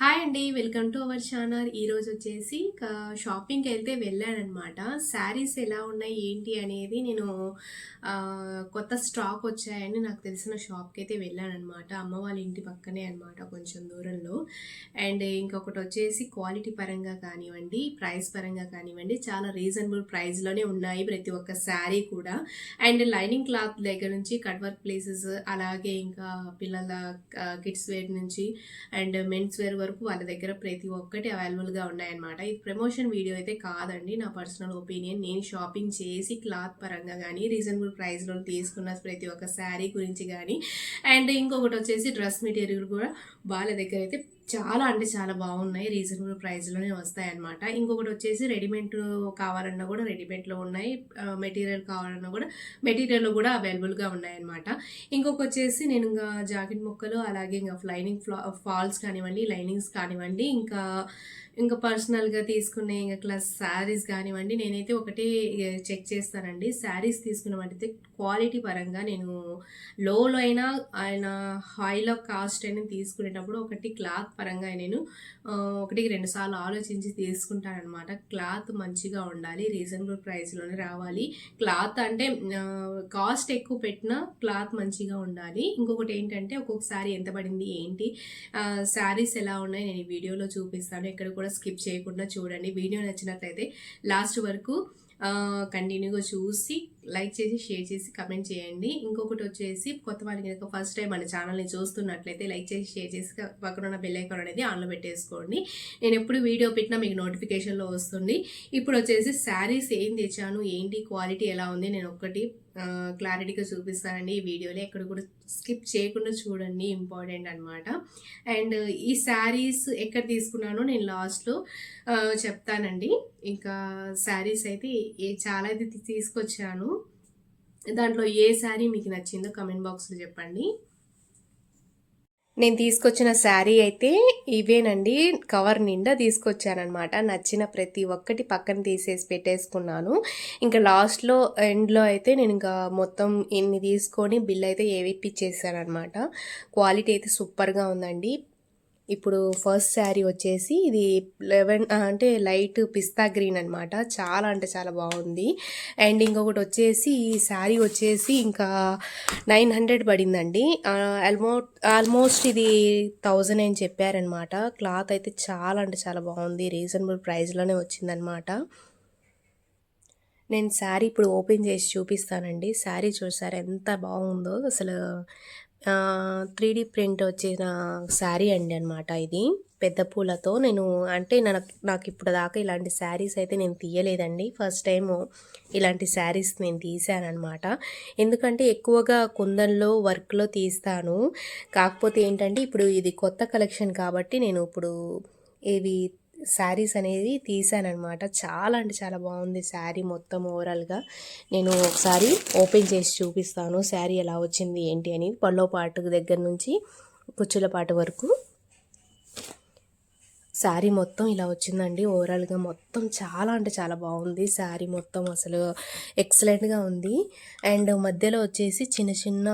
Hi అండి. Welcome to our channel. ఈరోజు వచ్చేసి షాపింగ్‌కి అయితే వెళ్ళాననమాట. శారీస్ ఎలా ఉన్నాయి ఏంటి అనేది నేను కొత్త స్టాక్ వచ్చాయని నాకు తెలిసిన షాప్‌కి అయితే వెళ్ళాననమాట. అమ్మ వాళ్ళ ఇంటి పక్కనే అనమాట, కొంచెం దూరంలో. అండ్ ఇంకొకటి వచ్చేసి క్వాలిటీ పరంగా కానివ్వండి, ప్రైస్ పరంగా కానివ్వండి, చాలా రీజనబుల్ ప్రైస్‌లోనే ఉన్నాయి ప్రతి ఒక్క శారీ కూడా. అండ్ లైనింగ్ క్లాత్ దగ్గర నుంచి కట్ వర్క్ ప్లేసెస్, అలాగే ఇంకా పిల్లల కిడ్స్ వేర్ నుంచి అండ్ మెన్స్ వేర్ వరకు వాళ్ళ దగ్గర ప్రతి ఒక్కటి అవైలబుల్గా ఉన్నాయన్నమాట. ఇది ప్రమోషన్ వీడియో అయితే కాదండి, నా పర్సనల్ ఒపీనియన్. నేను షాపింగ్ చేసి క్లాత్ పరంగా కానీ, రీజనబుల్ ప్రైస్లో తీసుకున్న ప్రతి ఒక్క శారీ గురించి కానీ, అండ్ ఇంకొకటి వచ్చేసి డ్రెస్ మెటీరియల్ కూడా వాళ్ళ దగ్గర అయితే చాలా అంటే చాలా బాగున్నాయి. రీజనబుల్ ప్రైస్లోనే వస్తాయన్నమాట. ఇంకొకటి వచ్చేసి రెడీమేడ్ కావాలన్నా కూడా రెడీమేడ్లో ఉన్నాయి, మెటీరియల్ కావాలన్నా కూడా మెటీరియల్లో కూడా అవైలబుల్గా ఉన్నాయన్నమాట. ఇంకొక వచ్చేసి నేను ఇంకా జాకెట్ ముక్కలు, అలాగే ఇంకా లైనింగ్ ఫాల్స్ కానివ్వండి, లైనింగ్స్ కానివ్వండి, ఇంకా ఇంకా పర్సనల్గా తీసుకునే ఇంకా క్లాస్ శారీస్ కానివ్వండి, నేనైతే ఒకటే చెక్ చేస్తానండి. శారీస్ తీసుకున్నట్టయితే క్వాలిటీ పరంగా నేను లోలో అయినా ఆయన హైలో కాస్ట్ అయినా తీసుకునేటప్పుడు ఒకటి క్లాత్ పరంగా నేను ఒకటికి రెండు సార్లు ఆలోచించి తీసుకుంటానమాట. క్లాత్ మంచిగా ఉండాలి, రీజనబుల్ ప్రైస్లోనే రావాలి. క్లాత్ అంటే కాస్ట్ ఎక్కువ పెట్టినా క్లాత్ మంచిగా ఉండాలి. ఇంకొకటి ఏంటంటే ఒక్కొక్కసారి ఎంత పడింది ఏంటి, శారీస్ ఎలా ఉన్నాయి నేను ఈ వీడియోలో చూపిస్తాను. ఎక్కడ కూడా స్కిప్ చేయకుండా చూడండి. వీడియో నచ్చినట్లయితే లాస్ట్ వరకు కంటిన్యూగా చూసి లైక్ చేసి, షేర్ చేసి, కమెంట్ చేయండి. ఇంకొకటి వచ్చేసి కొత్త వాళ్ళకి కనుక ఫస్ట్ టైం మన ఛానల్ని చూస్తున్నట్లయితే లైక్ చేసి, షేర్ చేసి, పక్కన ఉన్న బెల్ ఐకాన్ అనేది ఆన్లో పెట్టేసుకోండి. నేను ఎప్పుడు వీడియో పెట్టినా మీకు నోటిఫికేషన్లో వస్తుంది. ఇప్పుడు వచ్చేసి శారీస్ ఏం తెచ్చాను, ఏంటి క్వాలిటీ ఎలా ఉంది, నేను ఒక్కటి క్లారిటీగా చూపిస్తానండి ఈ వీడియోలో. ఎక్కడ కూడా స్కిప్ చేయకుండా చూడండి, ఇంపార్టెంట్ అనమాట. అండ్ ఈ శారీస్ ఎక్కడ తీసుకున్నానో నేను లాస్ట్లో చెప్తానండి. ఇంకా శారీస్ అయితే చాలా అయితే తీసుకొచ్చాను. దాంట్లో ఏ శారీ మీకు నచ్చిందో కమెంట్ బాక్స్లో చెప్పండి. నేను తీసుకొచ్చిన శారీ అయితే ఇవేనండి. కవర్ నిండా తీసుకొచ్చానమాట. నచ్చిన ప్రతి ఒక్కటి పక్కన తీసేసి పెట్టేసుకున్నాను. ఇంకా లాస్ట్లో ఎండ్లో అయితే నేను ఇంకా మొత్తం ఇన్ని తీసుకొని బిల్ అయితే ఏవిప్పించేసానమాట. క్వాలిటీ అయితే సూపర్గా ఉందండి. ఇప్పుడు ఫస్ట్ శారీ వచ్చేసి ఇది 11 అంటే లైట్ పిస్తా గ్రీన్ అనమాట. చాలా అంటే చాలా బాగుంది. అండ్ ఇంకొకటి వచ్చేసి ఈ శారీ వచ్చేసి ఇంకా 900 పడిందండి. ఆల్మోస్ట్ ఇది 1000 అని చెప్పారనమాట. క్లాత్ అయితే చాలా అంటే చాలా బాగుంది, రీజనబుల్ ప్రైస్లోనే వచ్చిందనమాట. నేను శారీ ఇప్పుడు ఓపెన్ చేసి చూపిస్తానండి. శారీ చూసారు ఎంత బాగుందో అసలు. 3D ప్రింట్ వచ్చిన శారీ అండి అనమాట ఇది, పెద్ద పూలతో. నేను అంటే నాకు ఇప్పుడు దాకా ఇలాంటి శారీస్ అయితే నేను తీయలేదండి. ఫస్ట్ టైము ఇలాంటి శారీస్ నేను తీసానమాట. ఎందుకంటే ఎక్కువగా కుందన్లో వర్క్లో తీస్తాను. కాకపోతే ఏంటంటే ఇప్పుడు ఇది కొత్త కలెక్షన్ కాబట్టి నేను ఇప్పుడు ఇవి శారీస్ అనేది తీసానమాట. చాలా అంటే చాలా బాగుంది శారీ మొత్తం ఓవరాల్గా. నేను ఒకసారి ఓపెన్ చేసి చూపిస్తాను శారీ ఎలా వచ్చింది ఏంటి అని. పళ్ళో పాటు దగ్గర నుంచి కుచ్చుల పాటు వరకు శారీ మొత్తం ఇలా వచ్చిందండి. ఓవరాల్గా మొత్తం చాలా అంటే చాలా బాగుంది శారీ మొత్తం, అసలు ఎక్సలెంట్గా ఉంది. అండ్ మధ్యలో వచ్చేసి చిన్న చిన్న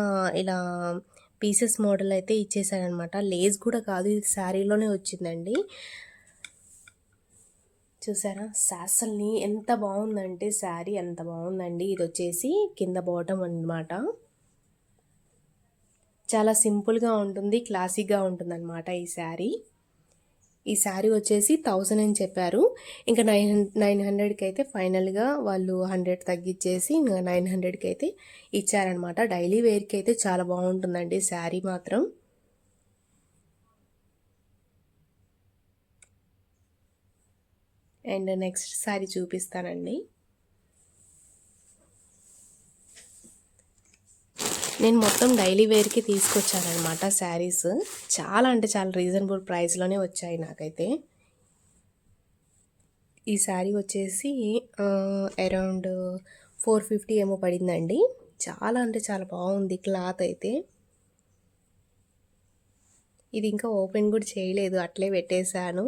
ఇలా పీసెస్ మోడల్ అయితే ఇచ్చేసానమాట. లేస్ కూడా కాదు, ఇది శారీలోనే వచ్చిందండి. చూసారా అసలు ఎంత బాగుందంటే శారీ ఎంత బాగుందండి. ఇది వచ్చేసి కింద బాటమ్ అన్నమాట. చాలా సింపుల్గా ఉంటుంది, క్లాసిక్గా ఉంటుంది అనమాట ఈ శారీ. ఈ శారీ వచ్చేసి 1000 అని చెప్పారు. ఇంకా 900కి అయితే ఫైనల్గా వాళ్ళు 100 తగ్గించేసి ఇంకా 900కి అయితే ఇచ్చారనమాట. డైలీ వేర్కి అయితే చాలా బాగుంటుందండి శారీ మాత్రం. అండ్ నెక్స్ట్ శారీ చూపిస్తానండి. నేను మొత్తం డైలీ వేర్కి తీసుకొచ్చానమాట శారీస్. చాలా అంటే చాలా రీజనబుల్ ప్రైస్లోనే వచ్చాయి నాకైతే. ఈ శారీ వచ్చేసి అరౌండ్ 450 ఏమో పడిందండి. చాలా అంటే చాలా బాగుంది క్లాత్ అయితే. ఇది ఇంకా ఓపెన్ కూడా చేయలేదు, అట్లే పెట్టేశాను.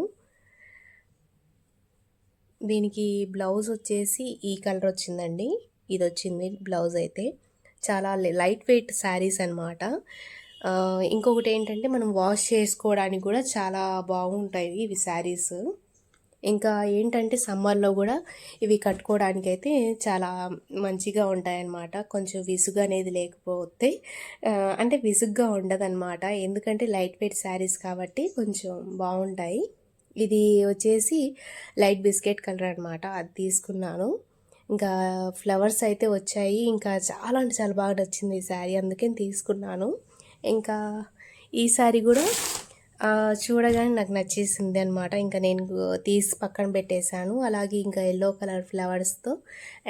దీనికి బ్లౌజ్ వచ్చేసి ఈ కలర్ వచ్చిందండి. ఇది వచ్చింది బ్లౌజ్ అయితే. చాలా లైట్ వెయిట్ శారీస్ అనమాట. ఇంకొకటి ఏంటంటే మనం వాష్ చేసుకోవడానికి కూడా చాలా బాగుంటాయి ఇవి శారీస్. ఇంకా ఏంటంటే సమ్మర్లో కూడా ఇవి కట్టుకోవడానికైతే చాలా మంచిగా ఉంటాయన్నమాట. కొంచెం విసుగు అనేది లేకపోతే అంటే విసుగ్గా ఉండదన్నమాట. ఎందుకంటే లైట్ వెయిట్ శారీస్ కాబట్టి కొంచెం బాగుంటాయి. ఇది వచ్చేసి లైట్ బిస్కెట్ కలర్ అనమాట. అది తీసుకున్నాను. ఇంకా ఫ్లవర్స్ అయితే వచ్చాయి. ఇంకా చాలా అంటే చాలా బాగా నచ్చింది ఈ శారీ, అందుకని తీసుకున్నాను. ఇంకా ఈ శారీ కూడా చూడగానే నాకు నచ్చేసింది అనమాట. ఇంకా నేను తీసి పక్కన పెట్టేశాను. అలాగే ఇంకా ఎల్లో కలర్ ఫ్లవర్స్తో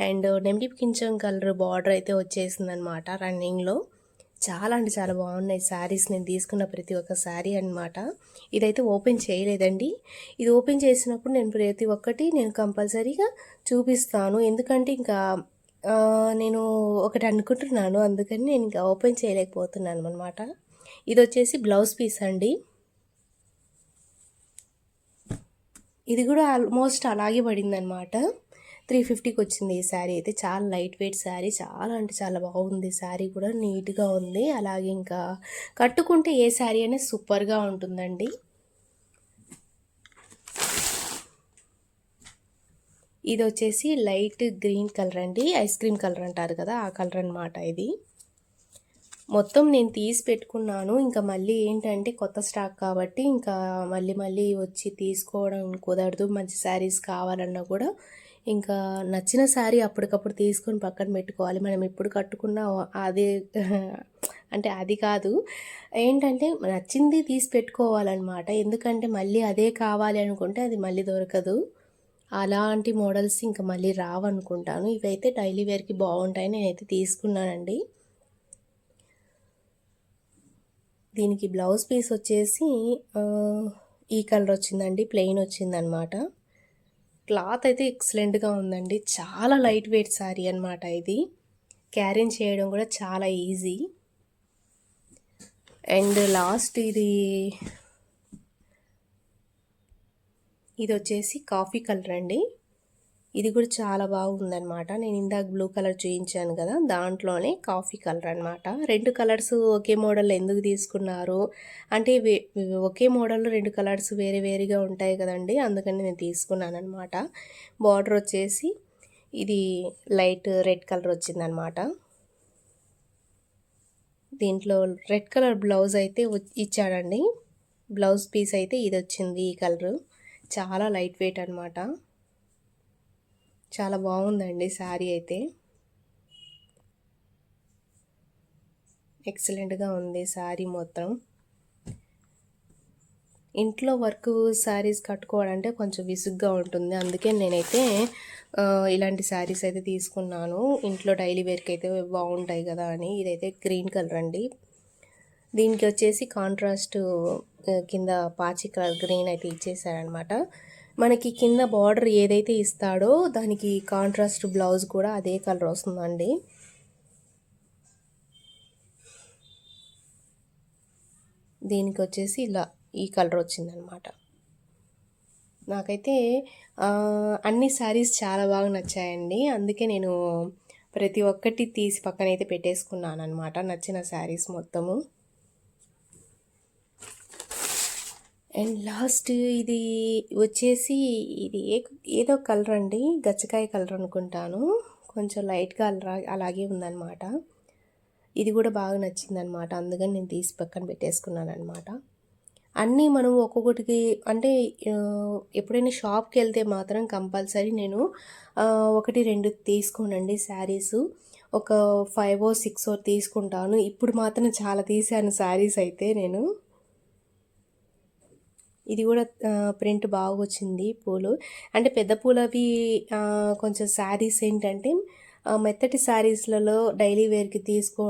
అండ్ నెమలి పింఛం కలర్ బార్డర్ అయితే వచ్చేసిందనమాట రన్నింగ్లో. చాలా అంటే చాలా బాగున్నాయి శారీస్, నేను తీసుకున్న ప్రతి ఒక్క శారీ అనమాట. ఇదైతే ఓపెన్ చేయలేదండి. ఇది ఓపెన్ చేసినప్పుడు నేను ప్రతి ఒక్కటి నేను కంపల్సరీగా చూపిస్తాను. ఎందుకంటే ఇంకా నేను ఒకటి అనుకుంటున్నాను, అందుకని నేను ఇంకా ఓపెన్ చేయలేకపోతున్నాను అనమాట. ఇది వచ్చేసి బ్లౌజ్ పీస్ అండి. ఇది కూడా ఆల్మోస్ట్ అలాగే పడిందనమాట. 350కి వచ్చింది ఈ శారీ అయితే. చాలా లైట్ వెయిట్ శారీ, చాలా అంటే చాలా బాగుంది. శారీ కూడా నీట్గా ఉంది. అలాగే ఇంకా కట్టుకుంటే ఏ శారీ అయినా సూపర్గా ఉంటుందండి. ఇది వచ్చేసి లైట్ గ్రీన్ కలర్ అండి, ఐస్ క్రీమ్ కలర్ అంటారు కదా ఆ కలర్ అనమాట. ఇది మొత్తం నేను తీసి పెట్టుకున్నాను. ఇంకా మళ్ళీ ఏంటంటే కొత్త స్టాక్ కాబట్టి ఇంకా మళ్ళీ వచ్చి తీసుకోవడం కుదరదు. మంచి శారీస్ కావాలన్నా కూడా ఇంకా నచ్చిన శారీ అప్పటికప్పుడు తీసుకొని పక్కన పెట్టుకోవాలి. మనం ఎప్పుడు కట్టుకున్నా అదే అంటే అది కాదు, ఏంటంటే నచ్చింది తీసి పెట్టుకోవాలన్నమాట. ఎందుకంటే మళ్ళీ అదే కావాలి అనుకుంటే అది మళ్ళీ దొరకదు. అలాంటి మోడల్స్ ఇంకా మళ్ళీ రావనుకుంటాను. ఇవైతే డైలీ వేర్కి బాగుంటాయి, నేనైతే తీసుకున్నానండి. దీనికి బ్లౌజ్ పీస్ వచ్చేసి ఈ కలర్ వచ్చిందండి, ప్లెయిన్ వచ్చిందనమాట. క్లాత్ అయితే ఎక్సలెంట్గా ఉందండి. చాలా లైట్ వెయిట్ శారీ అనమాట. ఇది క్యారింగ్ చేయడం కూడా చాలా ఈజీ. అండ్ లాస్ట్ ఇది వచ్చేసి కాఫీ కలర్ అండి. ఇది కూడా చాలా బాగుందనమాట. నేను ఇందాక బ్లూ కలర్ చూపించాను కదా, దాంట్లోనే కాఫీ కలర్ అనమాట. 2 కలర్స్ ఒకే మోడల్ ఎందుకు తీసుకున్నారు అంటే ఒకే మోడల్లో 2 కలర్స్ వేరే వేరేగా ఉంటాయి కదండి, అందుకని నేను తీసుకున్నాను అనమాట. బార్డర్ వచ్చేసి ఇది లైట్ రెడ్ కలర్ వచ్చిందనమాట. దీంట్లో రెడ్ కలర్ బ్లౌజ్ అయితే ఇచ్చాడండి. బ్లౌజ్ పీస్ అయితే ఇది వచ్చింది ఈ కలరు. చాలా లైట్ వెయిట్ అనమాట. చాలా బాగుందండి శారీ అయితే. ఎక్సలెంట్గా ఉంది శారీ మొత్తం. ఇంట్లో వర్క్ శారీస్ కట్టుకోవాలంటే కొంచెం విసుగ్గా ఉంటుంది, అందుకే నేనైతే ఇలాంటి శారీస్ అయితే తీసుకున్నాను. ఇంట్లో డైలీ వేర్కి అయితే బాగుంటాయి కదా అని. ఇదైతే గ్రీన్ కలర్ అండి. దీనికి వచ్చేసి కాంట్రాస్ట్ కింద పాచి కలర్ గ్రీన్ అయితే ఇచ్చేసారనమాట. మనకి కింద బార్డర్ ఏదైతే ఇస్తాడో దానికి కాంట్రాస్ట్ బ్లౌజ్ కూడా అదే కలర్ వస్తుందండి. దీనికి వచ్చేసి ఇలా ఈ కలర్ వచ్చిందనమాట. నాకైతే అన్ని శారీస్ చాలా బాగా నచ్చాయండి. అందుకే నేను ప్రతి ఒక్కటి తీసి పక్కనైతే పెట్టేసుకున్నాను అనమాట, నచ్చిన శారీస్ మొత్తము. అండ్ లాస్ట్ ఇది వచ్చేసి ఇది ఏదో కలర్ అండి, గచ్చకాయ కలర్ అనుకుంటాను. కొంచెం లైట్గా అలాగే ఉందన్నమాట. ఇది కూడా బాగా నచ్చిందనమాట, అందుకని నేను తీసి పక్కన పెట్టేసుకున్నాను అనమాట. అన్నీ మనం ఒక్కొక్కటికి అంటే ఎప్పుడైనా షాప్కి వెళ్తే మాత్రం కంపల్సరీ నేను 1, 2 తీసుకోనండి శారీస్. ఒక 5 or 6 తీసుకుంటాను. ఇప్పుడు మాత్రం చాలా తీసాను శారీస్ అయితే నేను. ఇది కూడా ప్రింట్ బాగా వచ్చింది పూలు. అంటే పెద్ద పూలు అవి కొంచెం శారీస్ ఏంటంటే మెత్తటి శారీస్లలో డైలీ వేర్కి తీసుకో